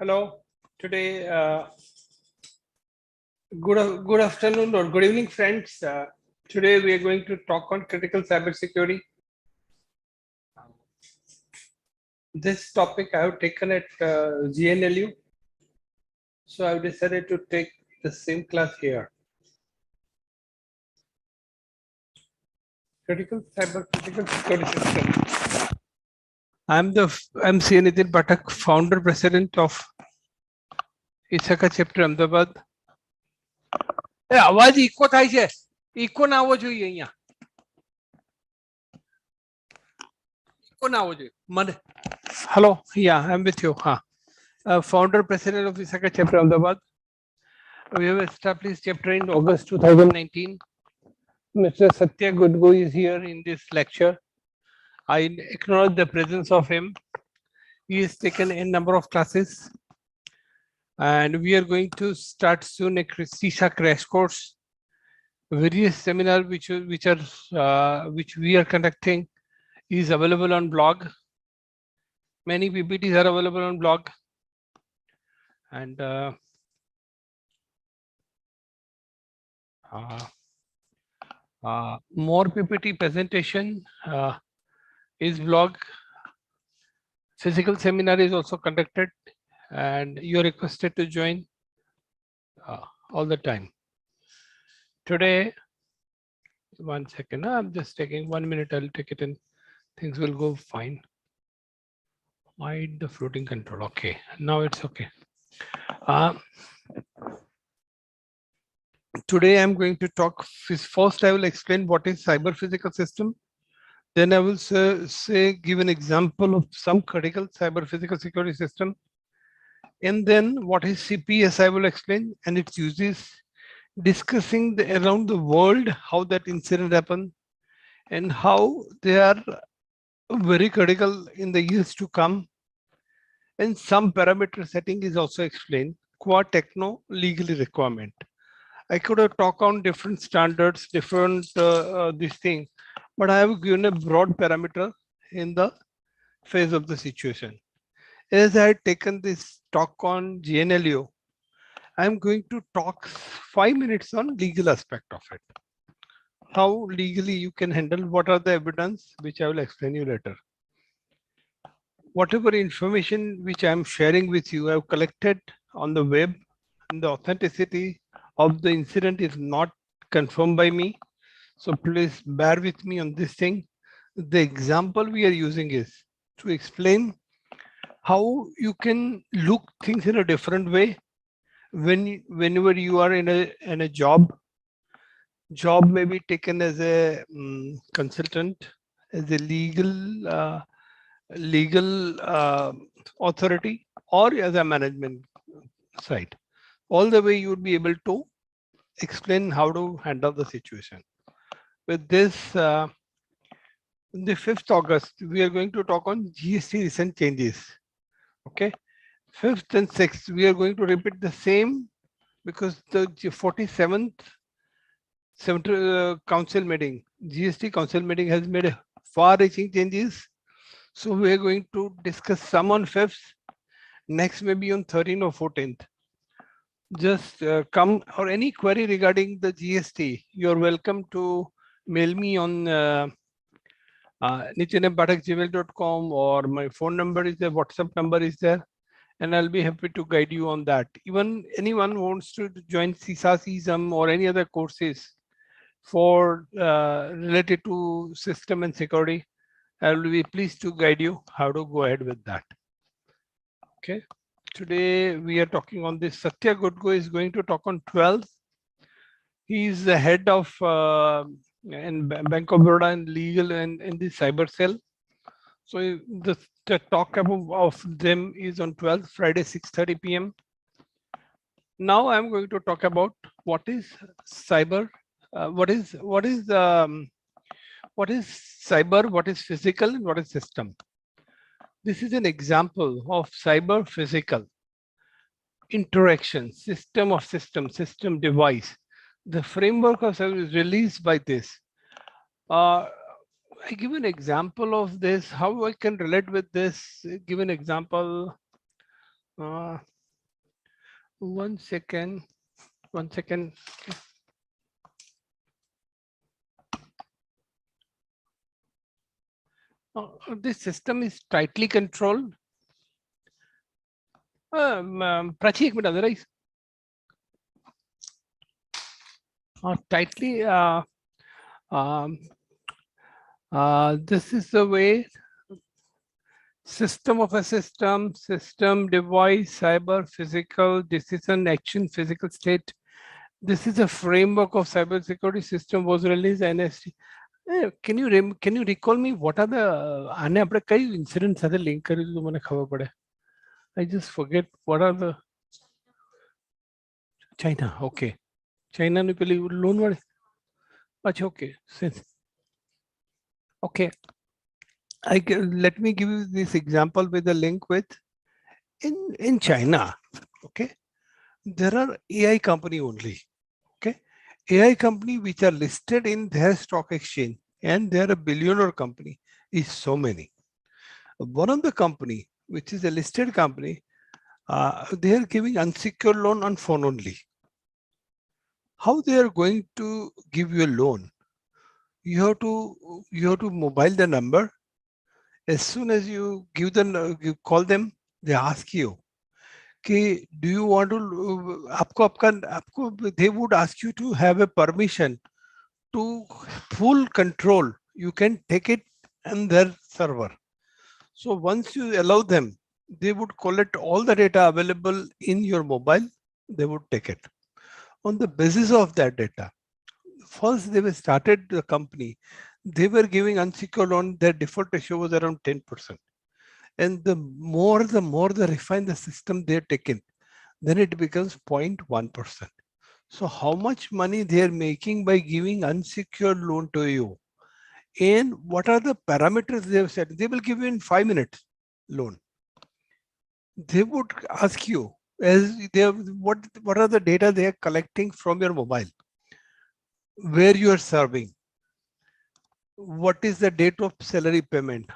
Hello. Today, good afternoon or good evening, friends. Today we are going to talk on critical cybersecurity. This topic I have taken at GNLU, so I've decided to take the same class here. Critical security system. I'm C. Nitin Pathak, founder president of Untitled Chapter Ahmedabad. અવાજ eco થાય છે, eco ના આવવો જોઈએ અહીંયા. Eco ના આવવો જોઈએ મને. Hello, yeah, I'm with you. Founder president of Untitled Chapter Ahmedabad. We have established chapter in August 2019. Mr. Satya Gudgo is here in this lecture. I acknowledge the presence of him. He has taken a number of classes, and we are going to start soon a CISA crash course. Various seminars which we are conducting is available on blog. Many PPTs are available on blog, and more PPT presentation is blog. Physical seminar is also conducted, and you're requested to join all the time. Today, one second, I'm just taking 1 minute, I'll take it in. Things will go fine. Hide the floating control. Okay, now it's okay. Today I'm going to talk. First, I will explain what is cyber physical system. Then I will give an example of some critical cyber physical security system. And then what is CPS I will explain and its uses, discussing around the world how that incident happened and how they are very critical in the years to come. And some parameter setting is also explained, qua techno legally requirement. I could have talked on different standards, different this thing, but I have given a broad parameter in the phase of the situation. As I had taken this talk on GNLU, I'm going to talk 5 minutes on legal aspect of it. How legally you can handle, what are the evidence, which I will explain you later. Whatever information which I'm sharing with you, I've collected on the web, and the authenticity of the incident is not confirmed by me. So please bear with me on this thing. The example we are using is to explain how you can look things in a different way whenever you are in a job. Job may be taken as a consultant, as a legal authority, or as a management side. All the way you would be able to explain how to handle the situation. With this, the 5th August, we are going to talk on GST recent changes. Okay, 5th and 6th, we are going to repeat the same because the 47th council meeting, GST council meeting has made far-reaching changes. So we are going to discuss some on 5th, next maybe on 13th or 14th. Just come, or any query regarding the GST, you're welcome to mail me on nitinpathak@gmail.com, or my phone number is there, WhatsApp number is there, and I'll be happy to guide you on that. Even anyone who wants to join CISA, CISM, or any other courses for related to system and security, I will be pleased to guide you how to go ahead with that. Okay. Today we are talking on this. Satya Gudgo is going to talk on 12th. He is the head of in Bank of Baroda and legal and in the cyber cell. So the talk of them is on 12th, Friday, 6:30 p.m. Now I'm going to talk about what is cyber, what is cyber, what is physical, and what is system. This is an example of cyber physical interaction, system of system device. The framework of cyber is released by this. I give an example of this, how I can relate with this. Give an example. One second. One second. This system is tightly controlled. Prachi, एक minute जरा tightly. Um, this is the way system of a system, system, device, cyber, physical, decision, action, physical state. This is a framework of cybersecurity system was released NST. Can you recall me what are the आने अपने कई incidents साथे link करे जो मैंने खबर पड़े? I just forget what are the China. Okay, China ने पहले loan वाले. अच्छा okay. Okay. Let me give you this example with a link with in China. Okay, there are AI company only. Okay, AI company which are listed in their stock exchange and they are a billionaire company is so many. One of the company which is a listed company, they are giving unsecured loan on phone only. How they are going to give you a loan? You have to mobile the number. As soon as you give them, you call them, they ask you, "Okay, do you want to?" They would ask you to have a permission to full control. You can take it on their server. So once you allow them, they would collect all the data available in your mobile. They would take it. On the basis of that data, first they were started the company. They were giving unsecured loan. Their default ratio was around 10%. And the more they refine the system they're taken, then it becomes 0.1%. So how much money they are making by giving unsecured loan to you? And what are the parameters they have set? They will give you in 5 minutes loan. They would ask you as they have, what are the data they are collecting from your mobile, where you are serving, what is the date of salary payment,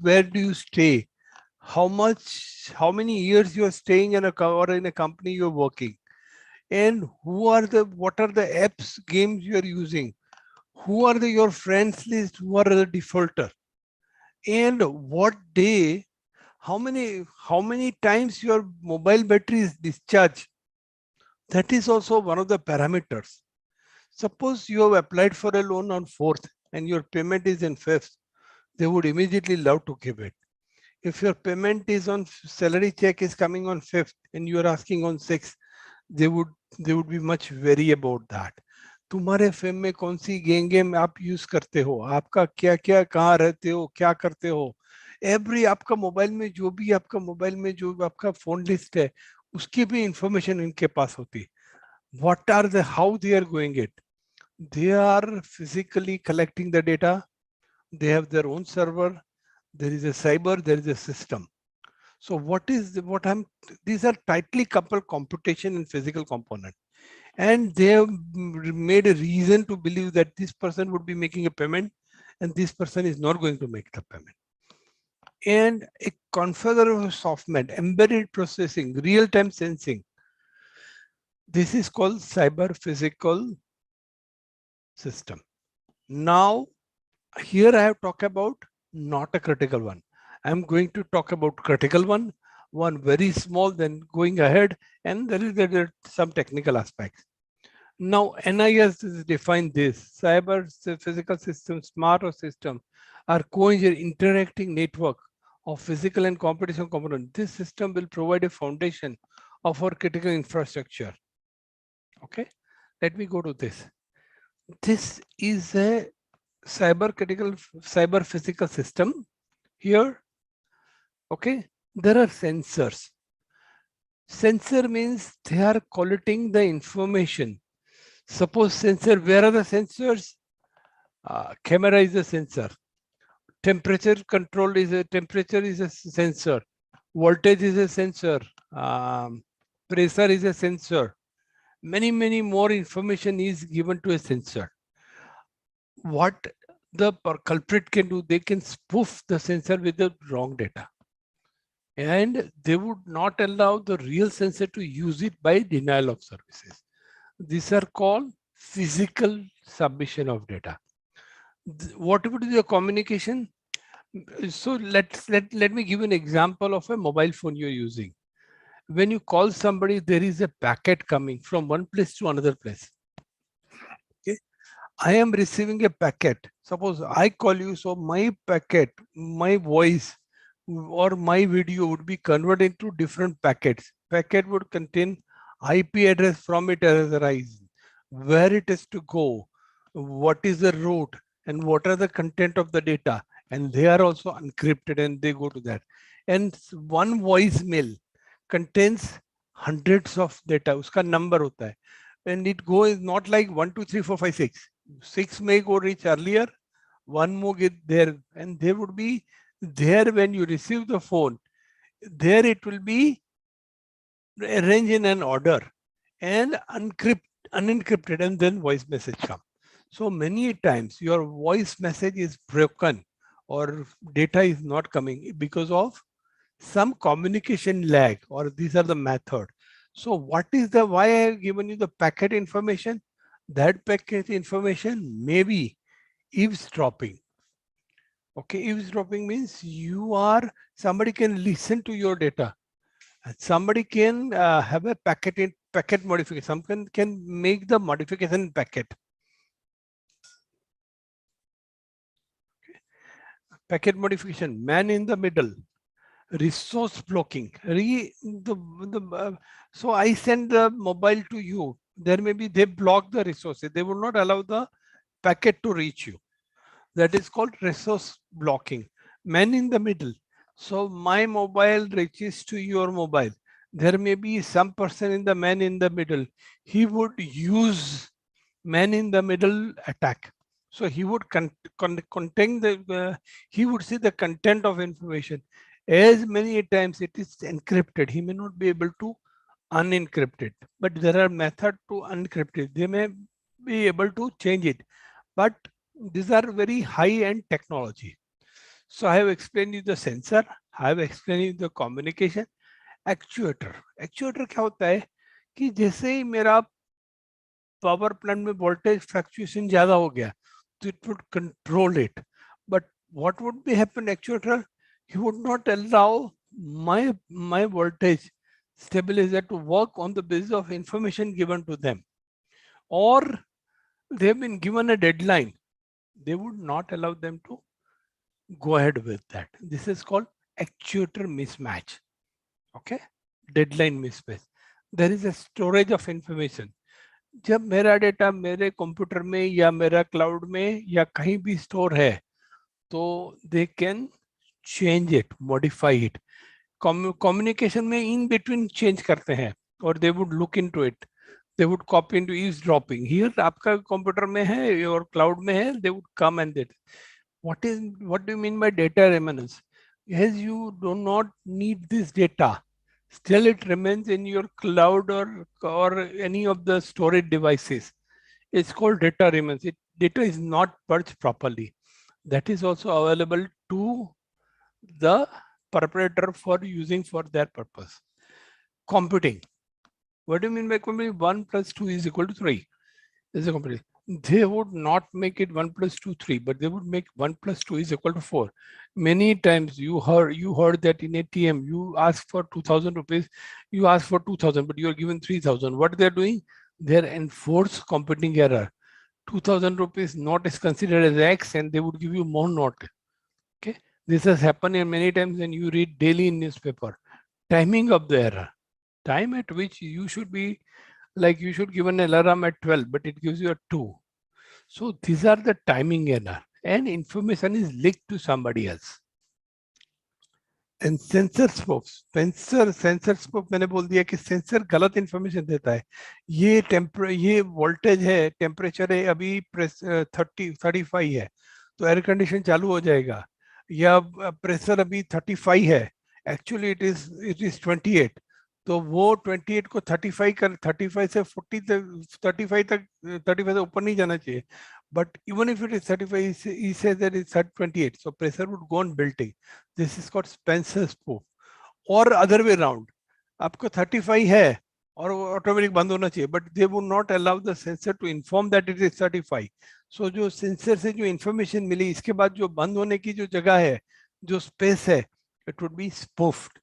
where do you stay, how many years you are staying in a company you're working, and what are the apps games you are using, who are your friends list, who are the defaulter, and what day, how many times your mobile battery is discharged. That is also one of the parameters. Suppose you have applied for a loan on 4th and your payment is in 5th, they would immediately love to give it. If your payment is on salary check is coming on 5th and you are asking on 6th, they would be much wary about that. तुम्हारे fame में कौन सी game आप use करते हो, आपका क्या क्या कहाँ रहते हो, क्या करते हो, एवरी आपका मोबाइल में जो आपका फोन लिस्ट है उसकी भी इंफॉर्मेशन इनके पास होती. What are the how they are going it? They are physically collecting the data. They have their own server. There is a cyber. There is a system. So these are tightly coupled computation and physical component. And they have made a reason to believe that this person would be making a payment and this person is not going to make the payment. And a configurable software, embedded processing, real-time sensing. This is called cyber physical system. Now, here I have talked about not a critical one. I'm going to talk about critical one very small, then going ahead, and there are some technical aspects. Now, NIS is defined this: cyber physical system, smart or system, are interacting network of physical and computational components. This system will provide a foundation of our critical infrastructure. Okay, let me go to this. This is a cyber physical system here. Okay, there are sensors. Sensor means they are collecting the information. Suppose sensor, where are the sensors? Camera is a sensor. Temperature control is a sensor. Voltage is a sensor. Pressure is a sensor. Many more information is given to a sensor. What the culprit can do, they can spoof the sensor with the wrong data. and they would not allow the real sensor to use it by denial of services. These are called physical submission of data. What would be the communication? So let me give an example of a mobile phone you're using. When you call somebody, there is a packet coming from one place to another place. Okay? I am receiving a packet. Suppose I call you, so my packet, my voice or my video would be converted into different packets. Packet would contain IP address from it as arise, where it is to go, what is the route, and what are the content of the data. And they are also encrypted and they go to that. And one voicemail contains hundreds of data. Uska number hota hai. And it goes not like 1, 2, 3, 4, 5, 6. 6 may go reach earlier, one more get there, and they would be there when you receive the phone. There it will be arranged in an order and unencrypted, and then voice message come. So many times your voice message is broken or data is not coming because of some communication lag, or these are the method. So what is the, why I have given you the packet information? That packet information may be eavesdropping. Okay, eavesdropping means you are, somebody can listen to your data. And somebody can have a packet modification. Someone can make the modification in packet. Okay. Packet modification, man in the middle, resource blocking. So I send the mobile to you. There may be, they block the resources. They will not allow the packet to reach you. That is called resource blocking. Man in the middle. So my mobile reaches to your mobile. There may be some person in the man in the middle. He would use man in the middle attack. So he would contain the, he would see the content of information. As many times it is encrypted, he may not be able to unencrypt it. But there are methods to unencrypt it. They may be able to change it. But these are very high-end technology. So I have explained you the sensor, I have explained you the communication. Actuator क्या होता है कि जैसे ही मेरा power plant में voltage fluctuation ज्यादा हो गया तो it would control it, but what would be happen actuator, he would not allow my voltage stabilizer to work on the basis of information given to them, or they have been given a deadline. They would not allow them to go ahead with that. This is called actuator mismatch. Okay, deadline mismatch. There is a storage of information. जब मेरा data मेरे computer में या मेरा cloud में या कहीं भी स्टोर है तो they can change it, modify it. Communication में इन बिटवीन चेंज करते हैं और they would look into it, they would copy into eavesdropping. Here आपका कंप्यूटर में है और क्लाउड में है, they would come and that. what do you mean by data remnants? As you do not need this data, still it remains in your cloud or any of the storage devices. It's called data remnants. Data is not purged properly. That is also available to the perpetrator for using for their purpose. Computing. What do you mean by computing? 1 plus 2 is equal to 3. This is a computing. They would not make it 1 plus 2 3, but they would make 1 plus 2 is equal to 4. Many times you heard that in ATM you ask for 2000 rupees, you ask for 2000, but you are given 3000. What they are doing? They are enforced computing error. 2000 rupees note is considered as X, and they would give you more note. Okay, this has happened many times when you read daily in newspaper. Timing of the error, time at which you should be, like you should give an alarm at 12, but it gives you a 2. So these are the timing error, and information is leaked to somebody else. And sensor spoke, sensor spoke मैंने बोल दिया कि sensor गलत information देता है. ये voltage है, temperature है अभी 35 है तो एयर कंडीशन चालू हो जाएगा, या प्रेशर अभी 35 है, एक्चुअली इट इज 28, तो वो 28 को 35 से 40 तक 35 से ऊपर नहीं जाना चाहिए. But even if it is 35, he says that it's at 28. So pressure would go on building. This is called Spencer spoof. or other way around, आपको 35 है और वो ऑटोमेटिक बंद होना चाहिए, but they would not allow the sensor to inform that it is 35. So जो sensor से जो इंफॉर्मेशन मिली, इसके बाद जो बंद होने की जो जगह है, जो स्पेस है, it would be spoofed.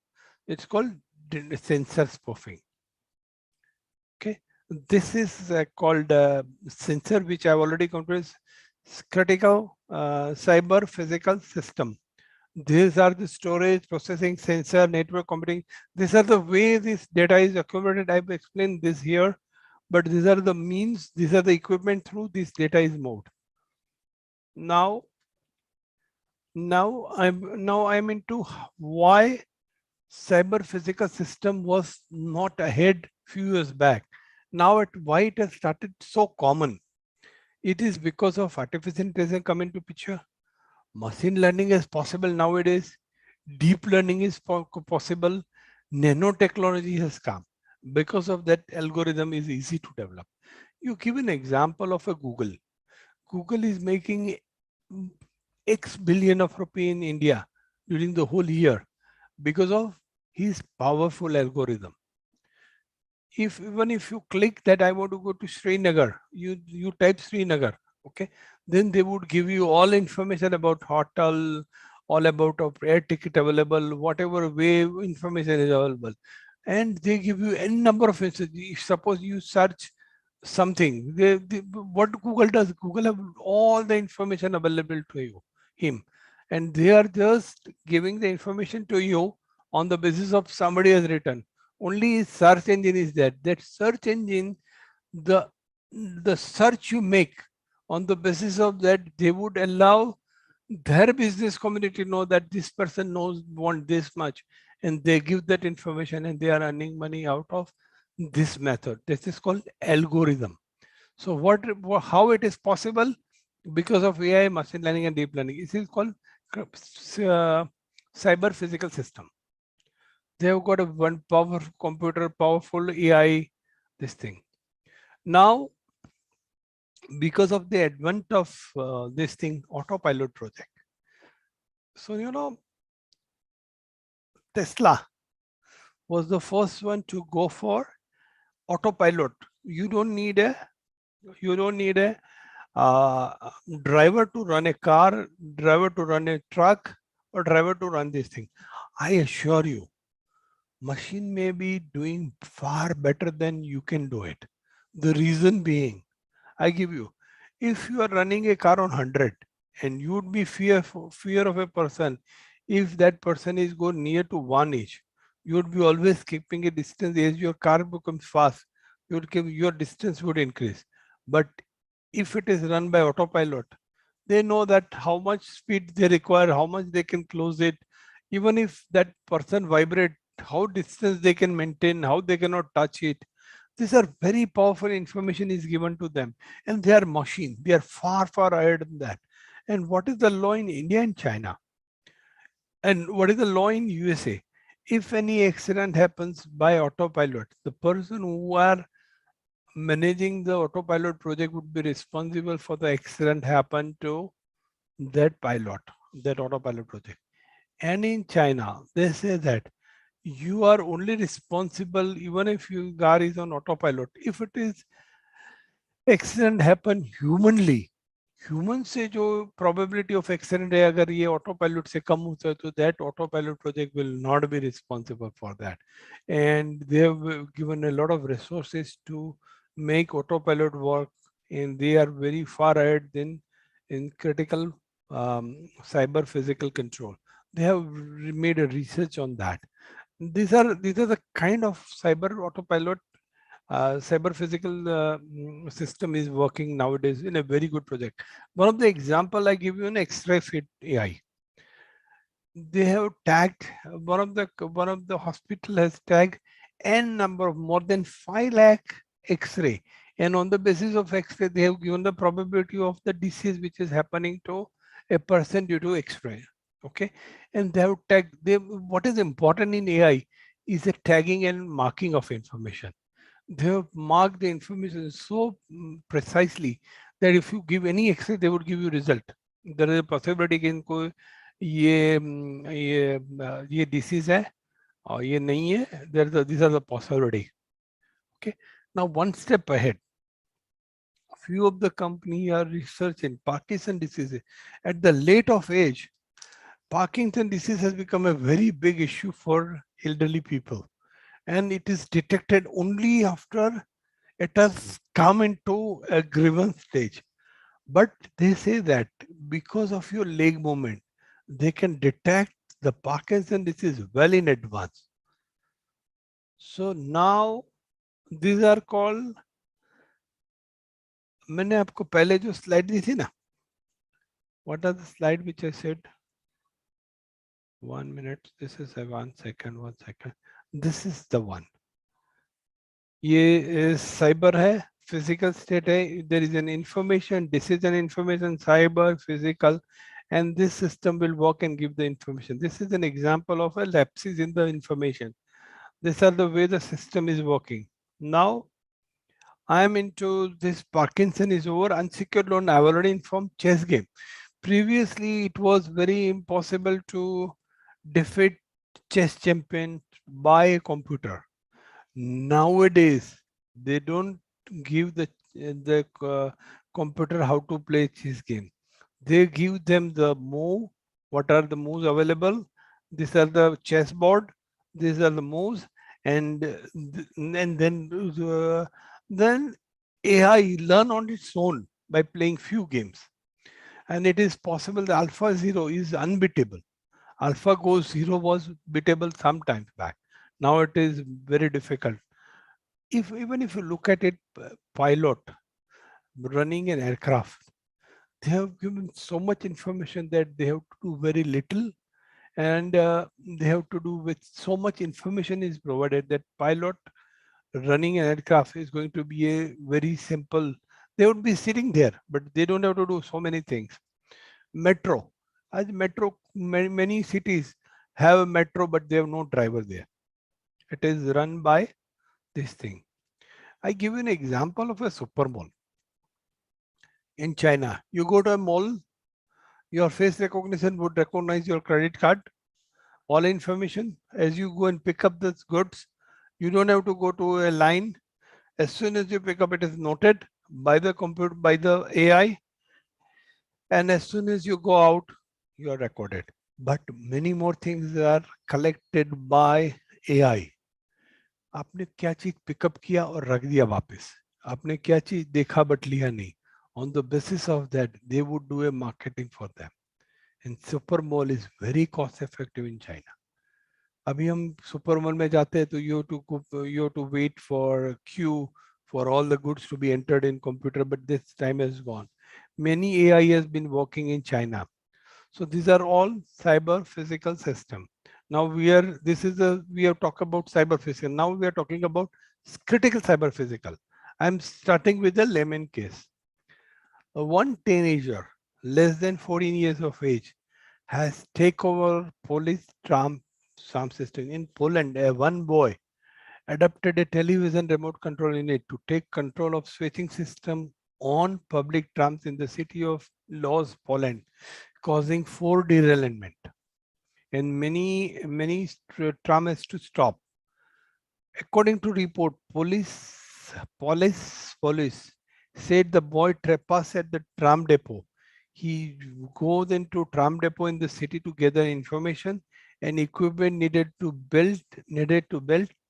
It's called sensor spoofing. Okay, this is called sensor, which I've already covered, critical cyber physical system. These are the storage, processing, sensor, network computing. These are the way this data is accumulated. I've explained this here, but these are the means, these are the equipment through this data is moved. Now I'm into why cyber physical system was not ahead few years back. Now why it has started so common. It is because of artificial intelligence come into picture. Machine learning is possible nowadays. Deep learning is possible. Nanotechnology has come. Because of that, algorithm is easy to develop. You give an example of a Google. Google is making X billion of rupee in India during the whole year because of his powerful algorithm. Even if you click that I want to go to Srinagar, you type Srinagar, okay, then they would give you all information about hotel, all about air ticket available, whatever way information is available, and they give you n number of messages. If suppose you search something, what Google does, Google have all the information available to him, and they are just giving the information to you on the basis of somebody has written. Only search engine is that search engine, the search you make, on the basis of that they would allow their business community know that this person want this much, and they give that information, and they are earning money out of this method. This is called algorithm. So how it is possible? Because of AI, machine learning, and deep learning. It is called cyber physical system. They have got a one powerful computer, powerful AI, this thing. Now, because of the advent of this thing, autopilot project. So, Tesla was the first one to go for autopilot. You don't need a driver to run a car, driver to run a truck, or driver to run this thing. I assure you, machine may be doing far better than you can do it. The reason being, I give you, if you are running a car on 100 and you would be fear of a person, if that person is going near to 1 inch, you would be always keeping a distance. As your car becomes fast, your distance would increase. But if it is run by autopilot, they know that how much speed they require, how much they can close it. Even if that person vibrate, how distance they can maintain, how they cannot touch it. These are very powerful information is given to them, and they are machine. They are far, far ahead than that. And what is the law in India and China? And what is the law in USA? If any accident happens by autopilot, the person who are managing the autopilot project would be responsible for the accident happen to that autopilot project. And in China, they say that you are only responsible even if your car is on autopilot. If it is accident happen humanly, human से जो probability of accident है, अगर ये autopilot से कम होता है, तो that autopilot project will not be responsible for that. And they have given a lot of resources to make autopilot work, and they are very far ahead in critical cyber physical control. They have made a research on that. These are the kind of cyber autopilot cyber physical system is working nowadays in a very good project. One of the example I give you an X-ray fit AI. They have tagged one of the hospital has tagged n number of more than 5 lakh X-ray, and on the basis of X-ray they have given the probability of the disease which is happening to a person due to X-ray. Okay, and they have tagged. What is important in AI is the tagging and marking of information. They have marked the information so precisely that if you give any X-ray, they would give you result. There is a possibility कि इनको ये disease है, और ये नहीं है, these are the possibility. Okay, now one step ahead. Few of the company are researching Parkinson disease at the late of age. Parkinson disease has become a very big issue for elderly people, and it is detected only after it has come into a grievance stage. But they say that because of your leg movement, they can detect the Parkinson disease well in advance. So now these are called, मैंने आपको पहले जो slide दी थी ना, what are the slide which I said? 1 minute. This is a 1 second. 1 second. This is the one. ये cyber है, physical state है. There is an information, decision information, cyber, physical, and this system will work and give the information. This is an example of a lapses in the information. These are the way the system is working. Now I am into this Parkinson is over. Unsecured loan, I already informed chess game. Previously, it was very impossible to defeat chess champion by a computer. Nowadays, they don't give the computer how to play chess game. They give them the move. What are the moves available? These are the chessboard. These are the moves, and then AI learn on its own by playing few games, and it is possible the Alpha Zero is unbeatable. AlphaGo Zero was beatable sometimes back. Now it is very difficult. If even if you look at it, pilot running an aircraft, they have given so much information that they have to do very little, and they have to do with so much information is provided that pilot running an aircraft is going to be a very simple. They would be sitting there, but they don't have to do so many things. Metro, as metro, many cities have a metro, but they have no driver there. It is run by this thing. I give you an example of a super mall in China. You go to a mall, your face recognition would recognize your credit card, all information. As you go and pick up the goods, you don't have to go to a line. As soon as you pick up, it is noted by the computer, by the AI, and as soon as you go out, you are recorded. But many more things are collected by AI. आपने क्या चीज pickup किया और रख दिया वापस, आपने क्या चीज देखा बट लिया नहीं. On the basis of that, they would do a marketing for them. And super mall is very cost effective in China. अभी हम सुपर मॉल में जाते हैं तो you have to wait for queue for all the goods to be entered in computer, but this time has gone. Many AI has been working in China. So these are all cyber physical system. Now we have talked about cyber physical. Now we are talking about critical cyber physical. I'm starting with the layman case. One teenager less than 14 years of age has taken over police tram system in Poland. One boy adopted a television remote control unit to take control of switching system on public trams in the city of Lodz, Poland, causing 4 derailment and many trams to stop. According to report, police said the boy trespassed at the tram depot. He goes into tram depot in the city to gather information and equipment needed to build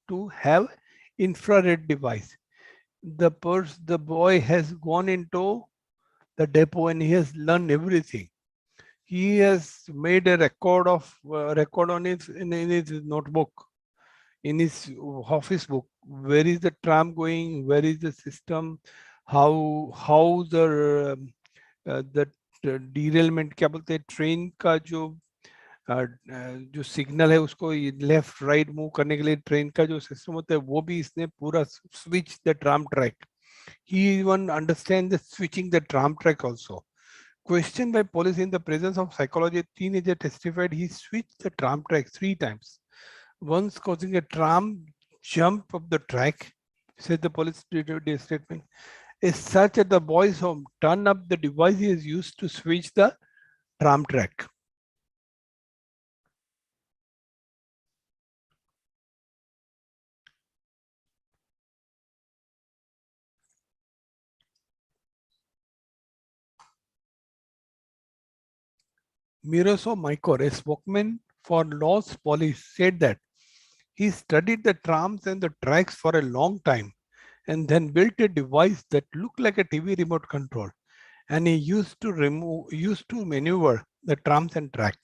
to have infrared device. The boy has gone into the depot and he has learned everything. He has made a record on in his notebook, in his office book. Where is the tram going? Where is the system? How the derailment, क्या बोलते हैं, train का जो signal है उसको left right move करने के लिए ट्रेन का जो सिस्टम होता है वो भी इसने पूरा switch the tram track. He even understand the switching the tram track also. Questioned by police in the presence of psychology, a teenager testified he switched the tram track 3 times, once causing a tram jump of the track, said the police statement. Is such at the boy's home, turn up the device he has used to switch the tram track. Miroslav Minkor, a spokesman for Laws Police, said that he studied the trams and the tracks for a long time and then built a device that looked like a TV remote control. And he used to maneuver the trams and tracks.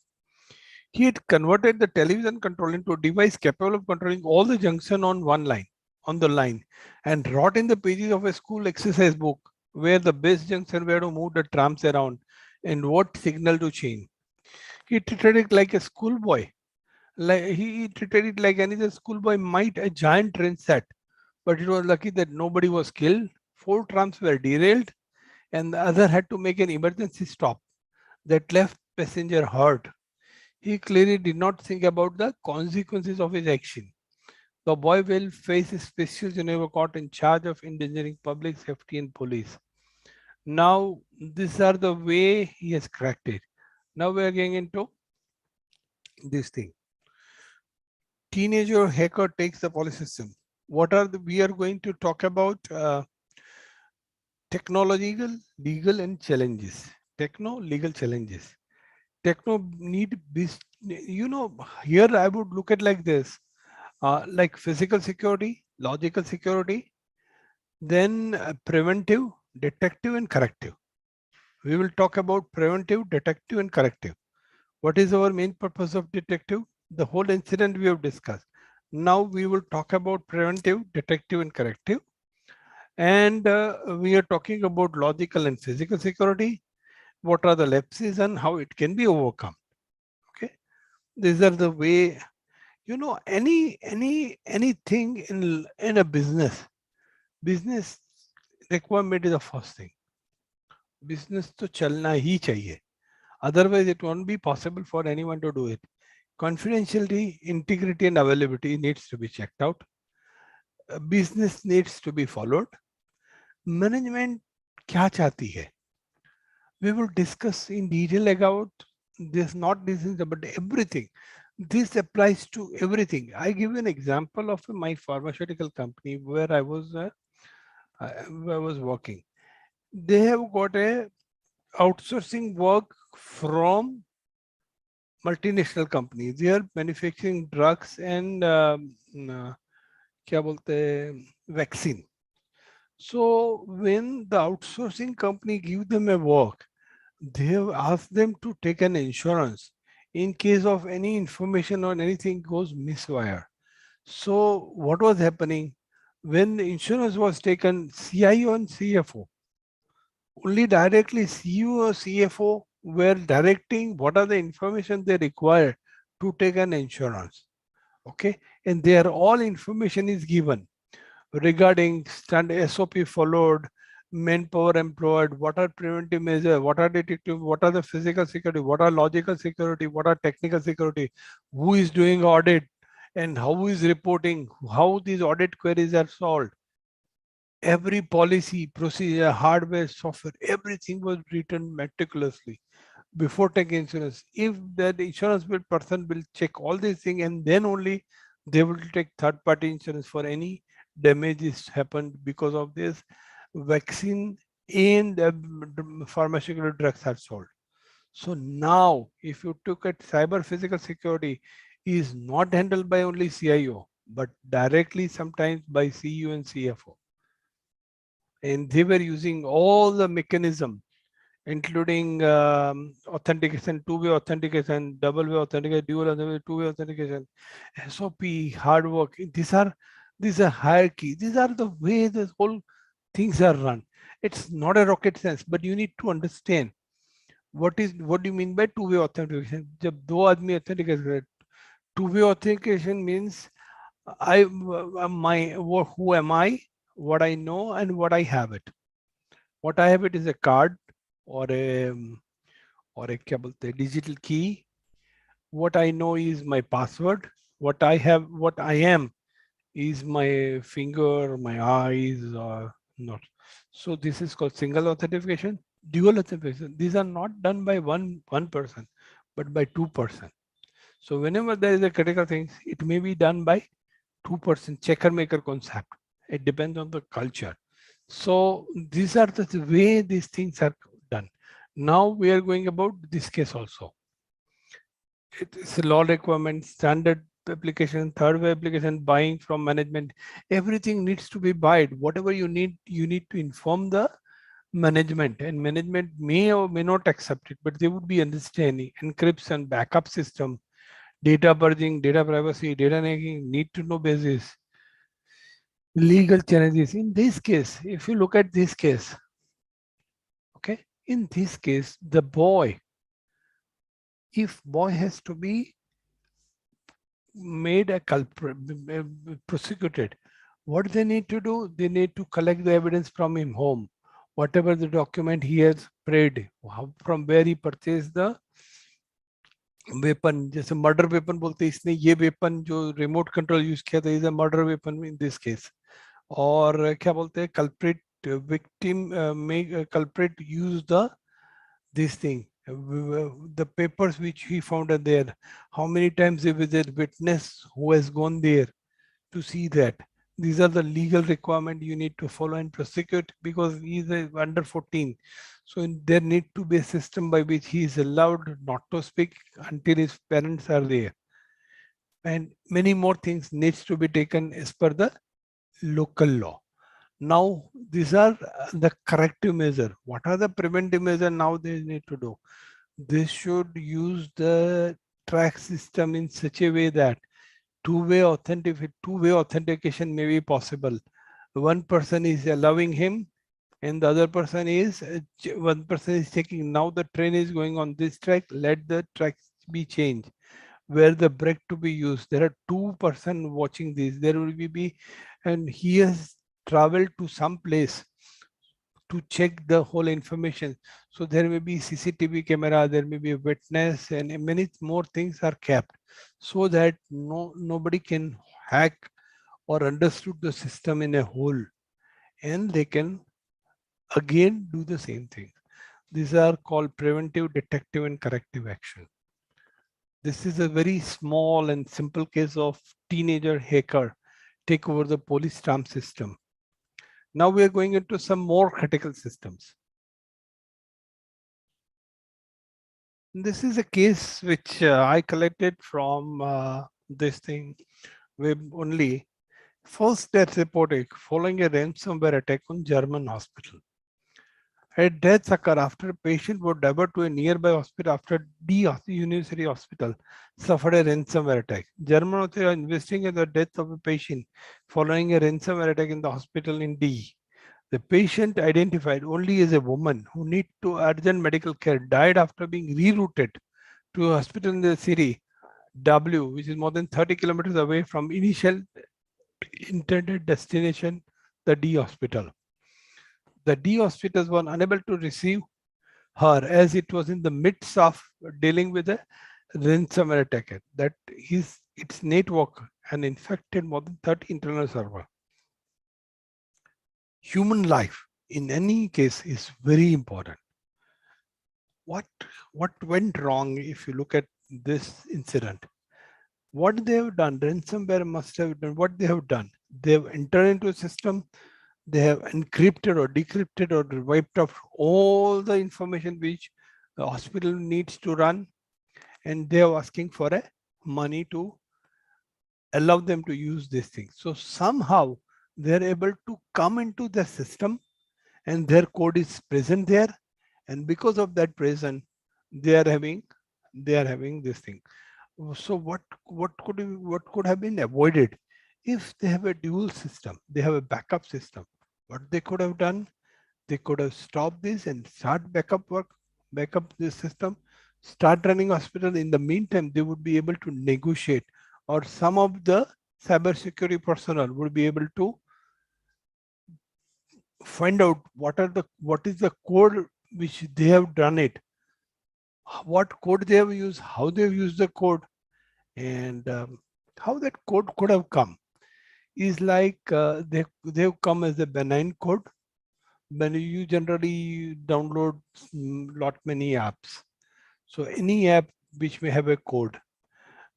He had converted the television control into a device capable of controlling all the junction on the line, and wrote in the pages of a school exercise book where the base junction were to move the trams around and what signal to change. He treated it like a schoolboy. Like he treated it like any other schoolboy might a giant train set. But it was lucky that nobody was killed. Four trams were derailed, and the other had to make an emergency stop that left passenger hurt. He clearly did not think about the consequences of his action. The boy will face a special Geneva court in charge of endangering public safety and police. Now, these are the way he has cracked it. Now we are getting into this thing. Teenager hacker takes the police system. What are we are going to talk about technological, legal, and challenges. Techno legal challenges. Techno need here I would look at like this, like physical security, logical security, then preventive, detective, and corrective. We will talk about preventive, detective, and corrective. What is our main purpose of detective? The whole incident we have discussed. Now we will talk about preventive, detective, and corrective. And we are talking about logical and physical security. What are the lapses and how it can be overcome. Okay, these are the way, anything in a business requirement is the first thing. Business to chalna hi chahiye, otherwise it won't be possible for anyone to do it. Confidentiality, integrity, and availability needs to be checked out. Business needs to be followed. Management kya chahti hai, we will discuss in detail about this, not this is about everything. This applies to everything. I give you an example of my pharmaceutical company where I was working. They have got a outsourcing work from multinational companies. They are manufacturing drugs and क्या बोलते हैं, vaccine. So when the outsourcing company give them a work, they have asked them to take an insurance in case of any information or anything goes misfire. So what was happening when the insurance was taken, CIO and CFO, only directly CEO or CFO were directing what are the information they require to take an insurance. Okay, and there all information is given regarding standard SOP followed, manpower employed, what are preventive measures, what are detective, what are the physical security, what are logical security, what are technical security, who is doing audit, and how is reporting, how these audit queries are solved. Every policy, procedure, hardware, software, everything was written meticulously before taking insurance. If that insurance person will check all these things and then only they will take third party insurance for any damages happened because of this vaccine and pharmaceutical drugs are sold. So now if you took at cyber physical security is not handled by only CIO but directly sometimes by CEO and CFO, and they were using all the mechanism including authentication, two-way authentication, double-way authentication, dual authentication, two-way authentication, SOP, hard work. These are hierarchy. These are the way the whole things are run. It's not a rocket science, but you need to understand what do you mean by two-way authentication. जब दो आदमी authenticate करे, two-way authentication means who am I, what I know, and what I have it. What I have it is a card or a क्या बोलते हैं digital key. What I know is my password. What I am is my finger, my eyes, or not. So this is called single authentication, dual authentication. These are not done by one person, but by two-person. So whenever there is a critical thing, it may be done by two-person checker maker concept. It depends on the culture. So these are the way these things are done. Now we are going about this case also. It is a law requirement, standard application, third way application, buying from management. Everything needs to be buyed. Whatever you need to inform the management, and management may or may not accept it, but they would be understanding encryption, backup system, data purging, data privacy, data making, need to know basis, legal challenges. In this case, if you look at this case, okay, in this case, the boy, if boy has to be made a culprit, prosecuted, what they need to do, they need to collect the evidence from him home, whatever the document he has prayed, from where he purchased the weapon, जैसे murder weapon बोलते हैं, इसने ये weapon जो remote control use किया था, is a murder weapon in this case. और क्या बोलते हैं, कल्प्रिट विक्टिम में culprit use the this thing, the papers which he found are there, how many times there was a witness who has gone there to see that. These are the legal requirement you need to follow and prosecute, because he is under 14. So there need to be a system by which he is allowed not to speak until his parents are there. And many more things needs to be taken as per the local law. Now, these are the corrective measure. What are the preventive measure now they need to do? They should use the track system in such a way that two-way authentication may be possible. One person is allowing him, and the other person is one person is checking. Now the train is going on this track. Let the tracks be changed. Where the brake to be used, there are two person watching this. There will be, and he has traveled to some place to check the whole information. So there may be CCTV camera, there may be a witness, and many more things are kept so that nobody can hack or understood the system in a whole, and they can again do the same thing. These are called preventive, detective, and corrective action. This is a very small and simple case of teenager hacker take over the police stamp system. Now we are going into some more critical systems. This is a case which I collected from this thing web only. First death reported following a ransomware attack on German hospital. A death occurred after a patient was diverted to a nearby hospital after D University Hospital suffered a ransomware attack. German authorities are investigating the death of a patient following a ransomware attack in the hospital in D. The patient, identified only as a woman who needed to urgent medical care, died after being rerouted to a hospital in the city W, which is more than 30 kilometers away from initial intended destination, the D hospital. The D hospitals were unable to receive her as it was in the midst of dealing with a ransomware attacker that its network and infected more than 30 internal servers. Human life in any case is very important. What went wrong if you look at this incident? What they have done, ransomware must have done what they have done. They have entered into a system, they have encrypted or decrypted or wiped off all the information which the hospital needs to run, and they are asking for a money to allow them to use this thing. So somehow they're able to come into the system and their code is present there, and because of that present, they are having this thing. So what could have been avoided if they have a dual system, they have a backup system? What they could have done, they could have stopped this and start backup this system, start running hospital. In the meantime, they would be able to negotiate, or some of the cybersecurity personnel would be able to find out what is the code which they have done it, what code they have used, how they have used the code, and how that code could have come. Is like they've come as a benign code. When you generally download lot many apps, so any app which may have a code,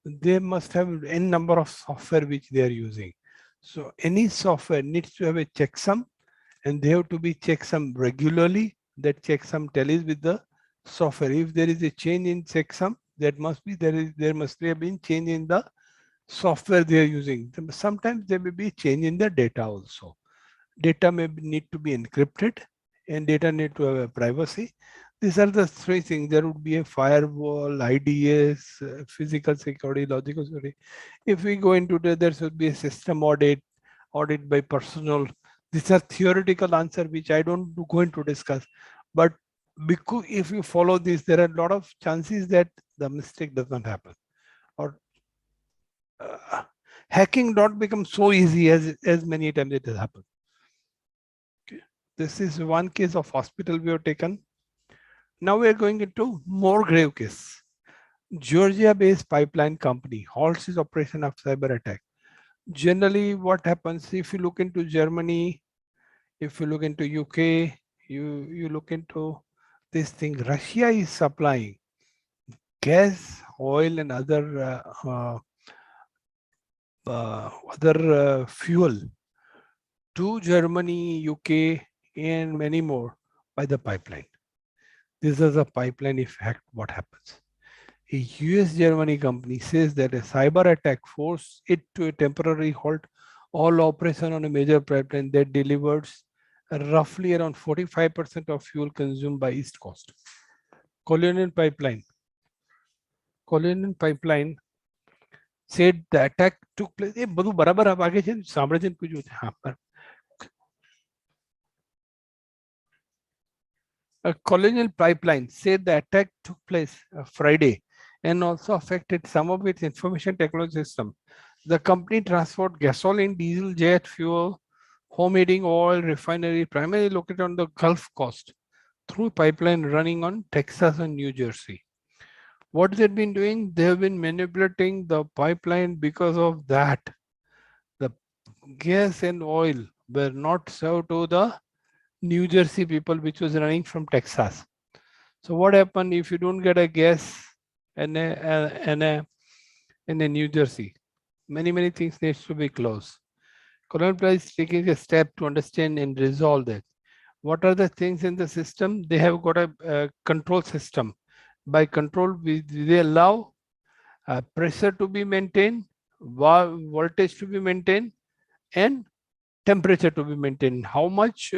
they must have n number of software which they are using. So any software needs to have a checksum, and they have to be checksum regularly. That checksum tallies with the software. If there is a change in checksum, There must have been change in the software they are using. Sometimes there may be change in the data also. Data may need to be encrypted and data need to have a privacy. These are the three things. There would be a firewall, IDS, physical security, logical security. If we go into there should be a system audit by personnel. These are theoretical answer which I don't going to discuss. But because if you follow this, there are a lot of chances that the mistake does not happen. Or hacking not become so easy as many times it has happened. Okay. This is one case of hospital we have taken. Now we are going into more grave case. Georgia-based pipeline company halts its operation after cyber attack. Generally, what happens if you look into Germany, if you look into UK, you look into this thing. Russia is supplying gas, oil, and other fuel to Germany, UK, and many more by the pipeline. This is a pipeline effect. What happens? A US Germany company says that a cyber attack forced it to a temporary halt all operation on a major pipeline that delivers roughly around 45% of fuel consumed by East Coast. Colonial Pipeline. Colonial Pipeline said the attack took place. એ બધું બરાબર આપ આગે છે સાંભળે છે પૂછ્યું છે હા પર A Colonial Pipeline said the attack took place Friday and also affected some of its information technology system. The company transport gasoline, diesel, jet fuel, home heating oil refinery primarily located on the Gulf Coast through pipeline running on Texas and New Jersey. What they've been doing, they have been manipulating the pipeline. Because of that, the gas and oil were not served to the New Jersey people, which was running from Texas. So what happened if you don't get a gas and in a New Jersey? Many things needs to be closed. Colonial is taking a step to understand and resolve that. What are the things in the system? They have got a control system. By control, they allow pressure to be maintained, voltage to be maintained, and temperature to be maintained. How much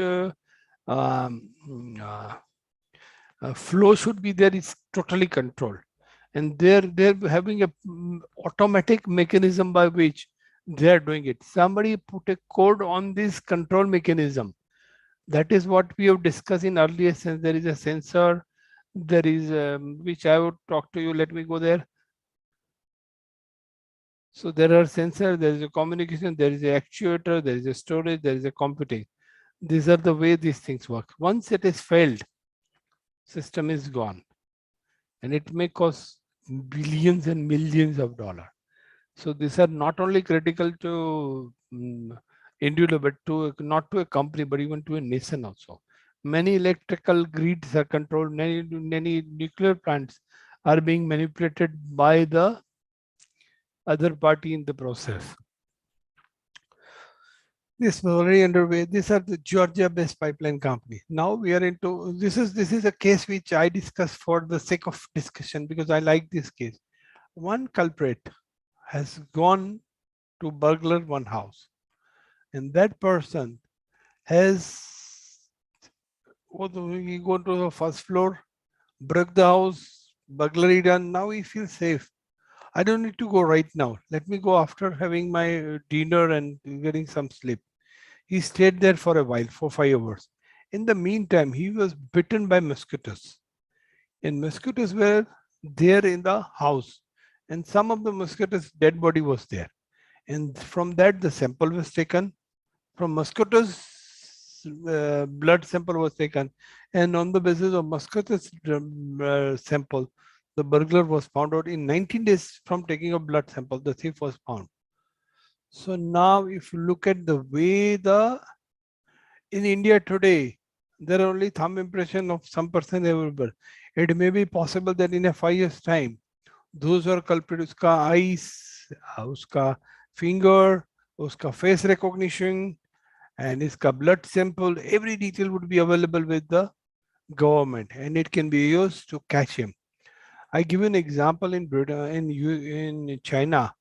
flow should be there is totally controlled. And they're having a automatic mechanism by which they are doing it. Somebody put a code on this control mechanism. That is what we have discussed in earlier sense. There is a sensor, there is which I would talk to you. Let me go there. So there are sensors, there is a communication, there is an actuator, there is a storage, there is a computing. These are the way these things work. Once it is failed, system is gone, and it may cost billions and millions of dollars. So these are not only critical to individual, but to not to a company, but even to a nation also. Many electrical grids are controlled. Many nuclear plants are being manipulated by the other party in the process. This is already underway. These are the Georgia-based pipeline company. Now we are into this is a case which I discussed for the sake of discussion because I like this case. One culprit has gone to burglar one house, and that person has he go to the first floor, broke the house, burglary done. Now he feels safe. I don't need to go right now. Let me go after having my dinner and getting some sleep. He stayed there for a while, for 5 hours. In the meantime, he was bitten by mosquitoes. And mosquitoes were there in the house. And some of the mosquitoes' dead body was there. And from that, the sample was taken. From mosquitoes, blood sample was taken. And on the basis of mosquitoes sample, the burglar was found out. In 19 days from taking a blood sample, the thief was found. So now if you look at the way in India today, there are only thumb impression of some person available. It may be possible that in a 5 years time, those who are culprit, uska eyes, uska finger, uska face recognition, and iska blood sample, every detail would be available with the government, and it can be used to catch him. I give you an example in Britain, in China.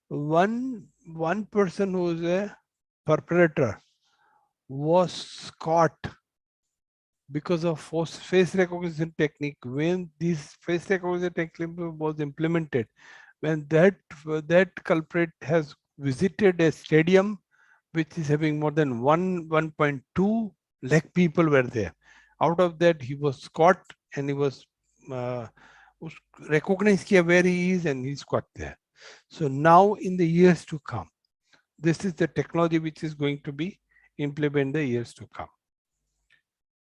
One person who is a perpetrator was caught because of face recognition technique. When this face recognition technique was implemented, when that culprit has visited a stadium which is having more than 1.2 lakh people were there. Out of that, he was caught and he was uh, recognized where he is, and he's caught there. So now in the years to come, this is the technology which is going to be implemented in the years to come.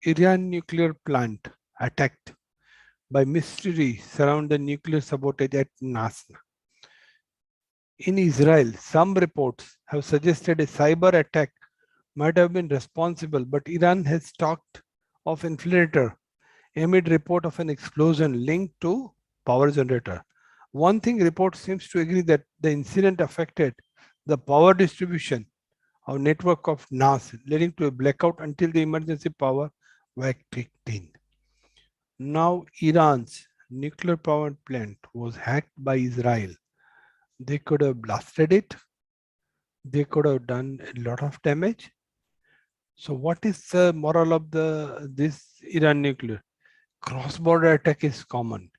Iran nuclear plant attacked by mystery surround the nuclear sabotage at NASA. In Israel, some reports have suggested a cyber attack might have been responsible, but Iran has talked of infiltrator amid report of an explosion linked to power generator. One thing report seems to agree that the incident affected the power distribution of network of NAS, leading to a blackout until the emergency power was kicked in. Now Iran's nuclear power plant was hacked by Israel. They could have blasted it. They could have done a lot of damage. So what is the moral of this Iran nuclear? Cross-border attack is common.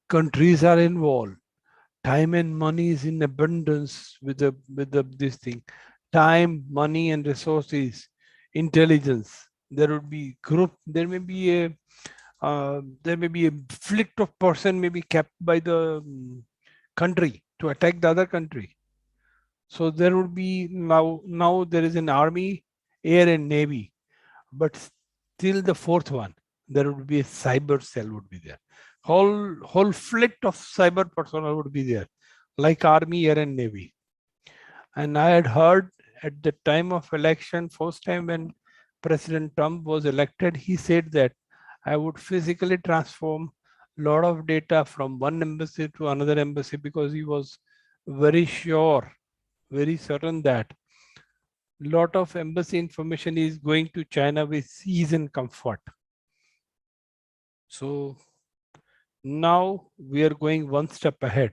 Countries are involved. Time and money is in abundance with this thing. Time, money, and resources, intelligence. There would be group. There may be a flick of person may be kept by the country to attack the other country. So there would be now there is an army, air and navy, but still the fourth one, there would be a cyber cell would be there. Whole fleet of cyber personnel would be there, like army, air and navy. And I had heard at the time of election, first time when President Trump was elected, he said that I would physically transform a lot of data from one embassy to another embassy, because he was very sure, very certain that lot of embassy information is going to China with ease and comfort. So now we are going one step ahead.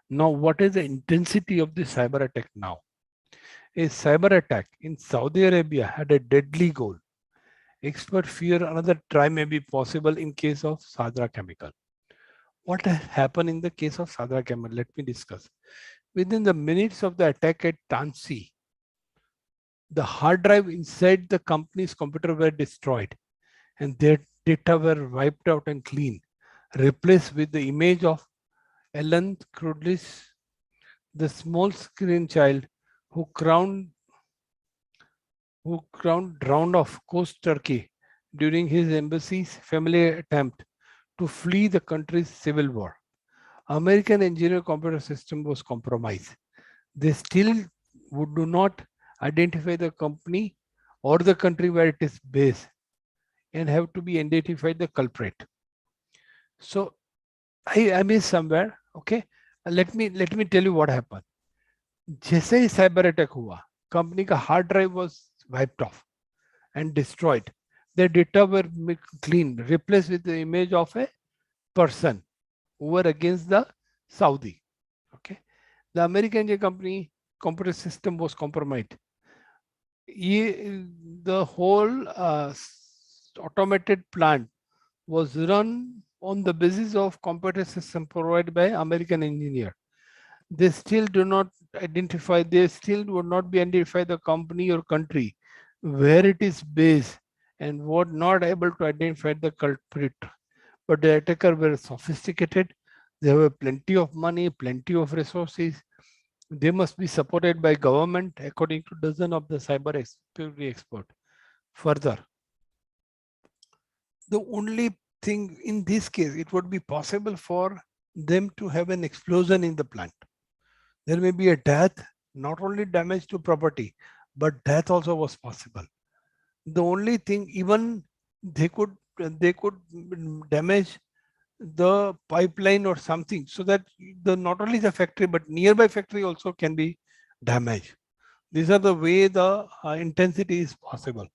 Now, what is the intensity of the cyber attack now? A cyber attack in Saudi Arabia had a deadly goal. Experts fear another try may be possible in case of Sadra Chemical. What happened in the case of Sadra Chemical? Let me discuss. Within the minutes of the attack at Tansi, the hard drive inside the company's computer were destroyed and their data were wiped out and clean, replaced with the image of Ellen Crudlis, the small screen child who drowned off coast Turkey during his embassy's family attempt to flee the country's civil war. American engineer computer system was compromised. They still do not identify the company or the country where it is based, and have to be identified the culprit. So I missed somewhere. Okay, let me tell you what happened. जैसे ही cyber attack हुआ, company का hard drive was wiped off and destroyed. Their data were clean, replaced with the image of a person who were against the Saudi. Okay, the American company computer system was compromised. The whole automated plant was run on the basis of computer system provided by American engineer. They still do not identify, they still would not be identify the company or country where it is based, and were not able to identify the culprit. But the attacker were sophisticated, they have plenty of money, plenty of resources. They must be supported by government, according to dozen of the cyber security expert. Further, the only thing in this case, it would be possible for them to have an explosion in the plant. There may be a death, not only damage to property, but death also was possible. The only thing, even they could damage the pipeline or something, so that the not only the factory but nearby factory also can be damaged. These are the way the intensity is possible.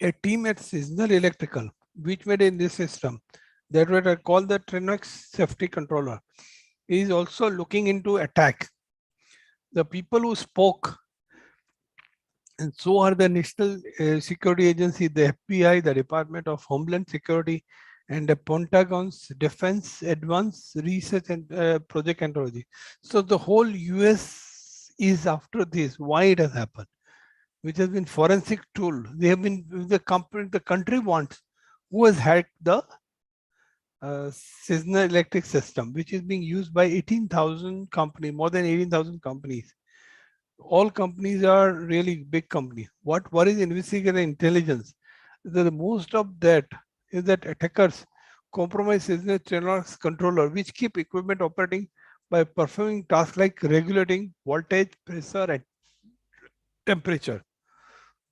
A team at Seasonal Electrical, which made in this system that were called the Trinox Safety Controller, is also looking into attack. The people who spoke, and so are the National Security Agency, the FBI, the Department of Homeland Security, and the Pentagon's Defense Advanced Research and Project Anthology. So the whole US is after this. Why it has happened? Which has been forensic tool. They have been the country wants who has hacked the seasonal electric system, which is being used by 18,000 companies, more than 18,000 companies. All companies are really big companies. What worries investigator intelligence is that most of that is that attackers compromise seasonal Trenorx controller, which keep equipment operating by performing tasks like regulating voltage, pressure, and temperature.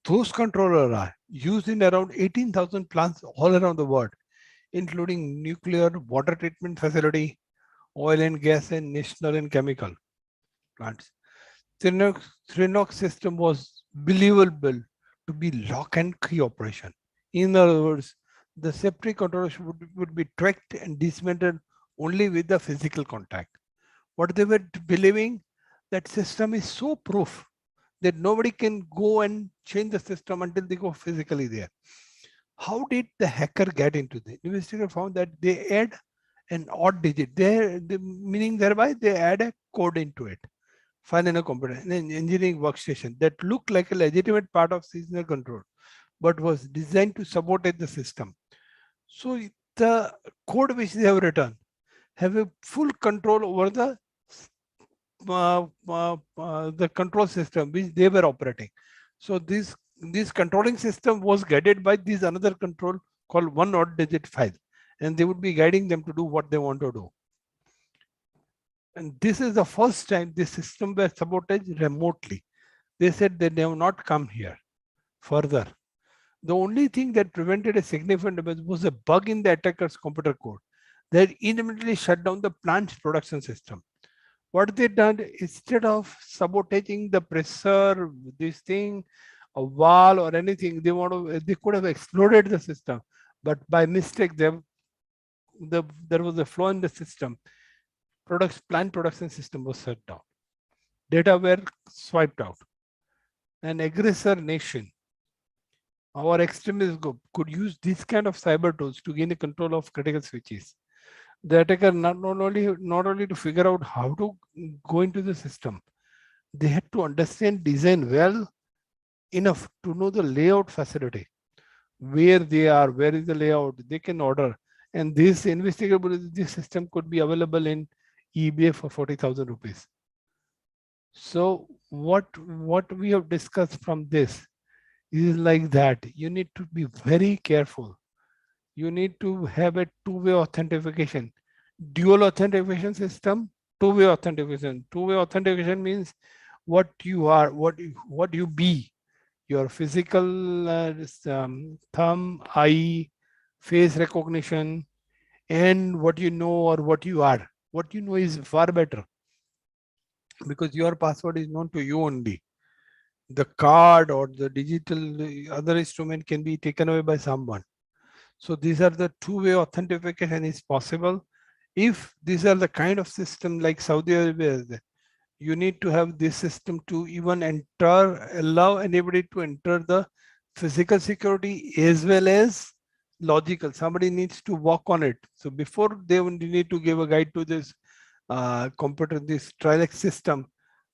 Those controllers are used in around 18,000 plants all around the world, including nuclear, water treatment facility, oil and gas, and national and chemical plants. Trinox system was believable to be lock and key operation. In other words, the safety controllers would be tracked and dismantled only with the physical contact. What they were believing, that system is so proof that nobody can go and change the system until they go physically there. How did the hacker get into this? Investigator found that they add an odd digit. Meaning thereby they add a code into it. Find in a computer, an engineering workstation that looked like a legitimate part of seasonal control, but was designed to sabotage the system. So the code which they have written have a full control over the control system which they were operating. So this controlling system was guided by this another control called one odd digit file, and they would be guiding them to do what they want to do. And this is the first time this system was sabotaged remotely. They said they have not come here further. The only thing that prevented a significant damage was a bug in the attacker's computer code that immediately shut down the plant's production system. What they done, instead of sabotaging the pressure, this thing, a wall or anything, they could have exploded the system, but by mistake there was a flaw in the system. Plant production system was shut down. Data were swiped out. An aggressor nation, our extremist group, could use this kind of cyber tools to gain the control of critical switches. The attacker not only to figure out how to go into the system, they had to understand design well enough to know the layout facility, where they are, where is the layout, they can order. And this investigable, this system could be available in eBay for 40,000 rupees. So what we have discussed from this is like that. You need to be very careful. You need to have a two-way authentication, dual authentication system, two-way authentication. Two-way authentication means what you are, what you be, your physical thumb, eye, face recognition, and what you know or what you are. What you know is far better because your password is known to you only. The card or the digital other instrument can be taken away by someone. So these are the two-way authentication is possible. If these are the kind of system like Saudi Arabia, you need to have this system to even allow anybody to enter the physical security as well as logical. Somebody needs to work on it. So before they need to give a guide to this computer, this Trilix system,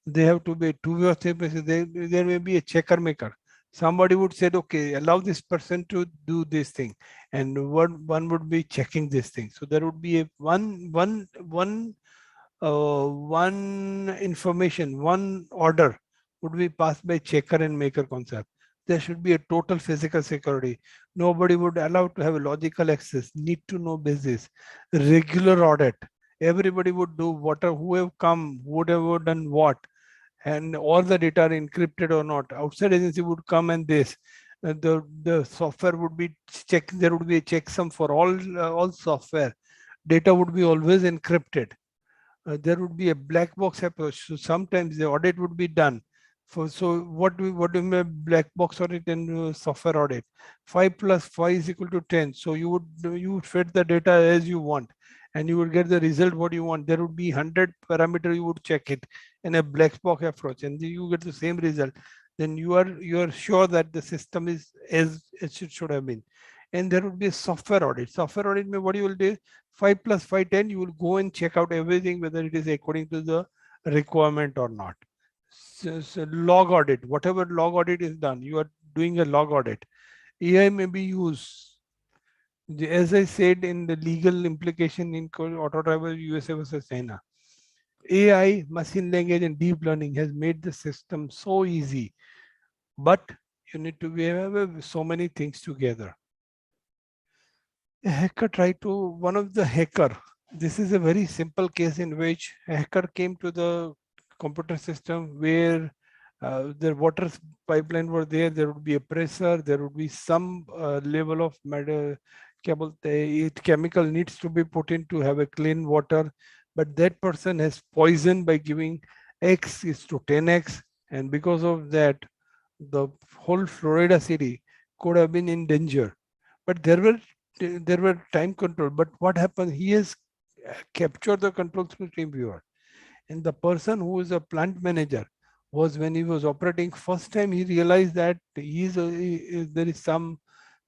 they have to be two-way authentication. There may be a checker maker. Somebody would say, okay, allow this person to do this thing, and one would be checking this thing. So there would be a one information, one order would be passed by checker and maker concept. There should be a total physical security. Nobody would allow to have a logical access, need to know basis, regular audit. Everybody would do whatever, who have come, would have done what, and all the data are encrypted or not. Outside agency would come and this. The software would be checked. There would be a checksum for all software. Data would be always encrypted. There would be a black box approach. So sometimes the audit would be done. So what do you mean black box audit and software audit? 5 plus 5 is equal to 10. So you would fit the data as you want, and you would get the result what you want. There would be 100 parameter, you would check it in a black box approach, and you get the same result. Then you are sure that the system is as it should have been. And there would be a software audit. Software audit means what you will do, 5 plus 5 10. You will go and check out everything whether it is according to the requirement or not. So log audit, whatever log audit is done, you are doing a log audit. AI may be used, as I said, in the legal implication in auto driver USA versus China. AI, machine language, and deep learning has made the system so easy, but you need to be aware of so many things together. A hacker tried to, one of the hacker, this is a very simple case in which a hacker came to the computer system where the water pipeline were there would be a pressure, there would be some level of chemical needs to be put in to have a clean water, but that person has poisoned by giving X is to 10X, and because of that, the whole Florida city could have been in danger. But there were time control. But what happened? He has captured the control through TeamViewer. And the person who is a plant manager was, when he was operating first time, he realized that there is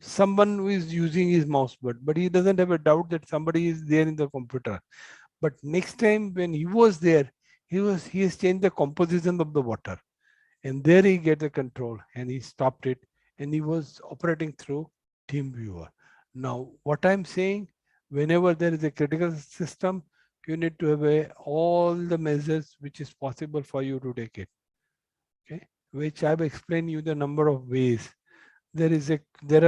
someone who is using his mouse, but he doesn't have a doubt that somebody is there in the computer. But next time when he was there, he has changed the composition of the water, and there he get the control and he stopped it, and he was operating through TeamViewer. Now what I'm saying, whenever there is a critical system, you need to have all the measures which is possible for you to take it, okay, which I've explained you the number of ways. There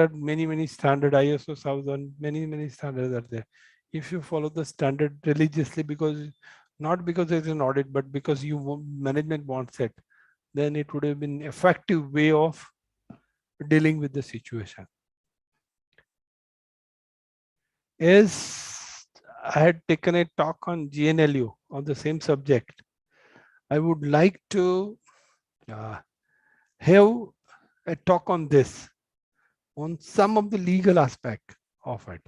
are many standard ISO 1000, many standards are there. If you follow the standard religiously, because not because it's an audit, but because management wants it, then it would have been effective way of dealing with the situation. As I had taken a talk on GNLU on the same subject, I would like to uh, have a talk on this, on some of the legal aspect of it.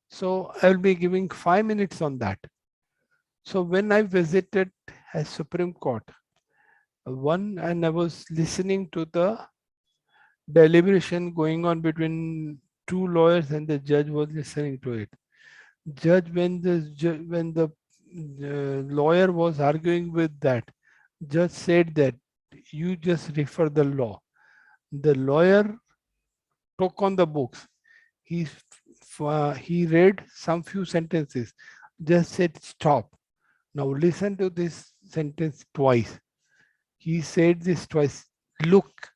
So I will be giving 5 minutes on that. So when I visited a Supreme Court, and I was listening to the deliberation going on between two lawyers, and the judge was listening to it. Judge, when the lawyer was arguing with that, judge said that you just refer the law. The lawyer took on the books. He read some few sentences, just said stop. Now listen to this sentence twice. He said this twice. Look,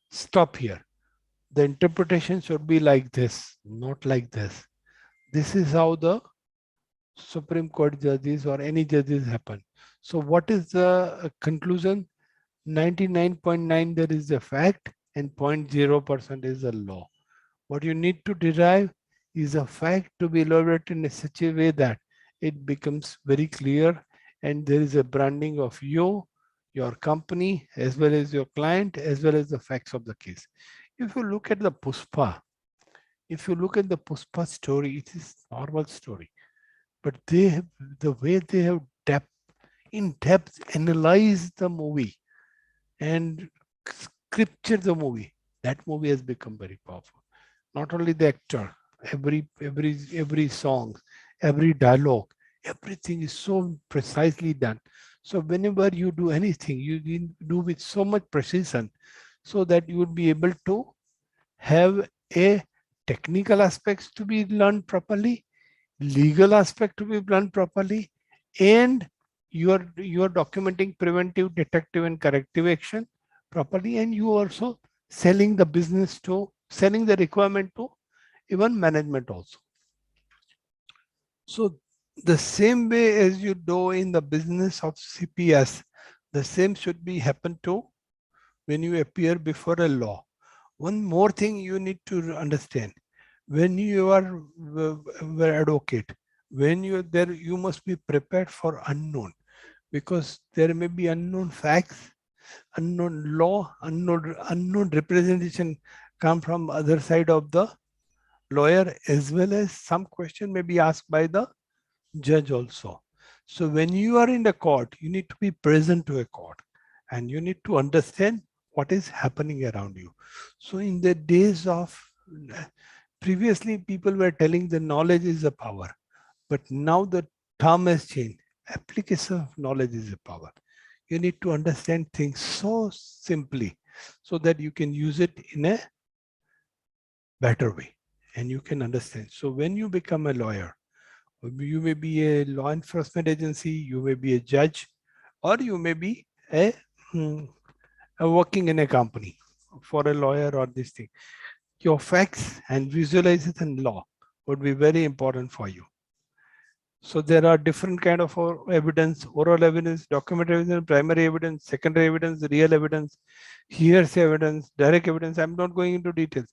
stop here. The interpretation should be like this, not like this. This is how the Supreme Court judges or any judges happen. So what is the conclusion? 99.9 there is a fact, and 0.0% is a law. What you need to derive is a fact to be elaborated in such a way that it becomes very clear, and there is a branding of you, your company, as well as your client, as well as the facts of the case. If you look at the Puspa story, it is normal story, but the way they have in depth analyzed the movie and scripture the movie, that movie has become very powerful. Not only the actor, every song, every dialogue, everything is so precisely done. So whenever you do anything, you do with so much precision, so that you would be able to have a technical aspects to be learned properly, legal aspect to be learned properly, and you are documenting preventive, detective, and corrective action properly, and you also selling the business to selling the requirement to even management also. So the same way as you do in the business of CPS, the same should be happen to when you appear before a law. One more thing you need to understand: when you are advocate, when you are there, you must be prepared for unknown, because there may be unknown facts, Unknown law, unknown representation come from other side of the lawyer, as well as some question may be asked by the judge also. So when you are in the court, you need to be present to a court and you need to understand what is happening around you. So in the days of previously, people were telling the knowledge is a power, but now the term has changed. Application of knowledge is a power. You need to understand things so simply so that you can use it in a better way and you can understand. So when you become a lawyer, you may be a law enforcement agency, you may be a judge, or you may be a working in a company for a lawyer or this thing. Your facts and visualization law would be very important for you. So there are different kind of evidence: oral evidence, documentary evidence, primary evidence, secondary evidence, real evidence, hearsay evidence, direct evidence. I'm not going into details,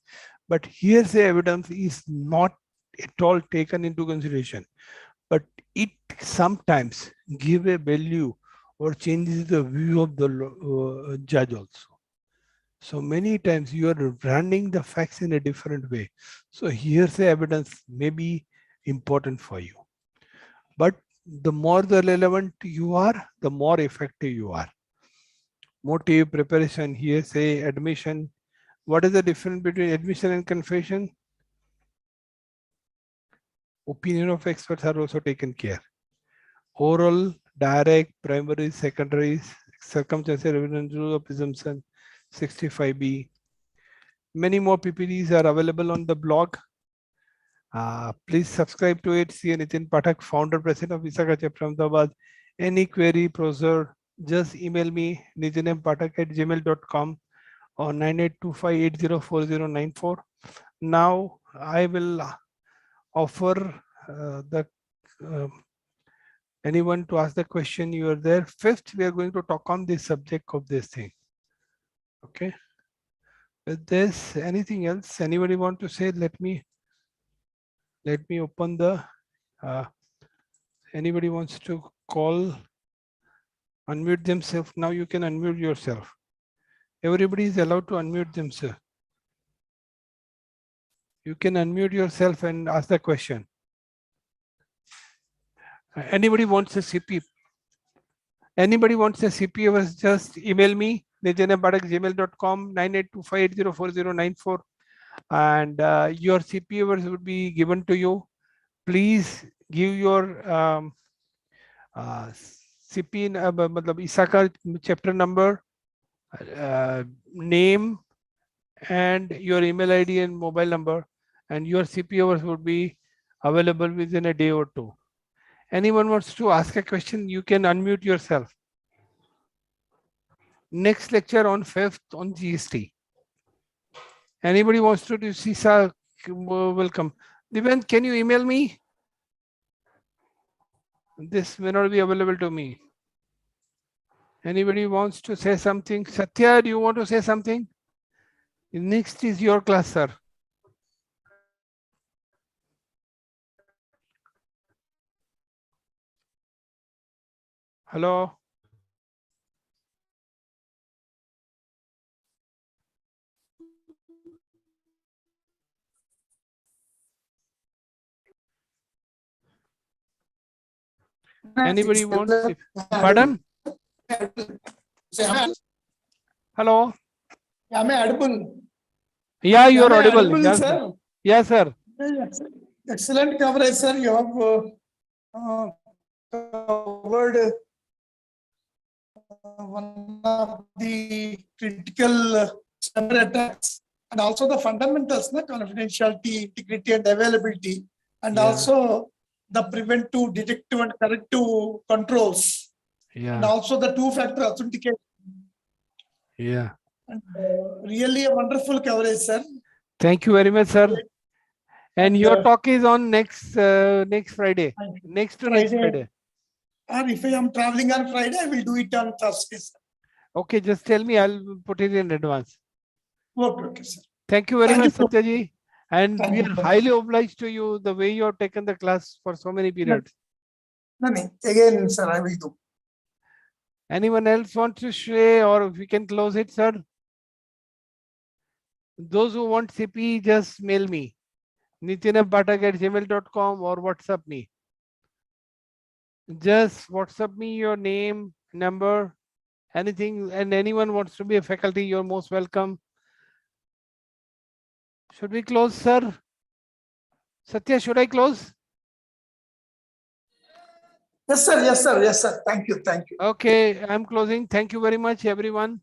but hearsay evidence is not at all taken into consideration, but it sometimes give a value or changes the view of the judge also. So many times you are running the facts in a different way. So hearsay evidence may be important for you. But the more the relevant you are, the more effective you are. Motive, preparation, hearsay, admission. What is the difference between admission and confession? Opinion of experts are also taken care. Oral, direct, primary, secondary, circumstantial evidence, rule of presumption, 65B. Many more PPTs are available on the blog. Please subscribe to it. See Nitin Pathak, founder, president of Visaga Chapter Ahmedabad. Any query, browser, just email me nitinampathak@gmail.com or 9825804094. Now I will offer the anyone to ask the question. You are there. Fifth, we are going to talk on the subject of this thing. Okay. With this, anything else? Anybody want to say? Let me open the. Anybody wants to call? Unmute themselves. Now you can unmute yourself. Everybody is allowed to unmute themselves. You can unmute yourself and ask the question. Anybody wants a CP? Anybody wants a CP? Just email me nitinampathak@gmail.com 9825804094 and your CP hours would be given to you. Please give your CP ISACA chapter number, name, and your email ID and mobile number, and your CP hours would be available within a day or two. Anyone wants to ask a question, you can unmute yourself. Next lecture on 5th on GST. Anybody wants to do CISA, welcome. Diven, can you email me? This may not be available to me. Anybody wants to say something? Satya, do you want to say something? Next is your class, sir. Hello. Anybody wants? Pardon? Hello. Am I audible? Yeah, you are audible. Yes, Yes, sir. Yes, sir. Excellent coverage, sir. You have covered one of the critical cyber attacks and also the fundamentals, confidentiality, integrity, and availability, and also the preventive, detective, and corrective controls, and also the two-factor authentication. Yeah. And, really a wonderful coverage, sir. Thank you very much, sir. And your talk is on next Friday. Next Friday. Or if I am traveling on Friday, I will do it on Thursday, sir. Okay, just tell me. I'll put it in advance. Okay, sir. Thank you very much, Satyaji. And we are highly obliged to you the way you have taken the class for so many periods. Again, sir, I will do. Anyone else want to share, or if we can close it, sir? Those who want CP, just mail me, nitinabbatak@gmail.com, or WhatsApp me. Just WhatsApp me your name, number, anything, and anyone wants to be a faculty, you're most welcome. Should we close, sir? Satya, should I close? Yes, sir. Yes, sir. Yes, sir. Thank you. Thank you. Okay, I'm closing. Thank you very much, everyone.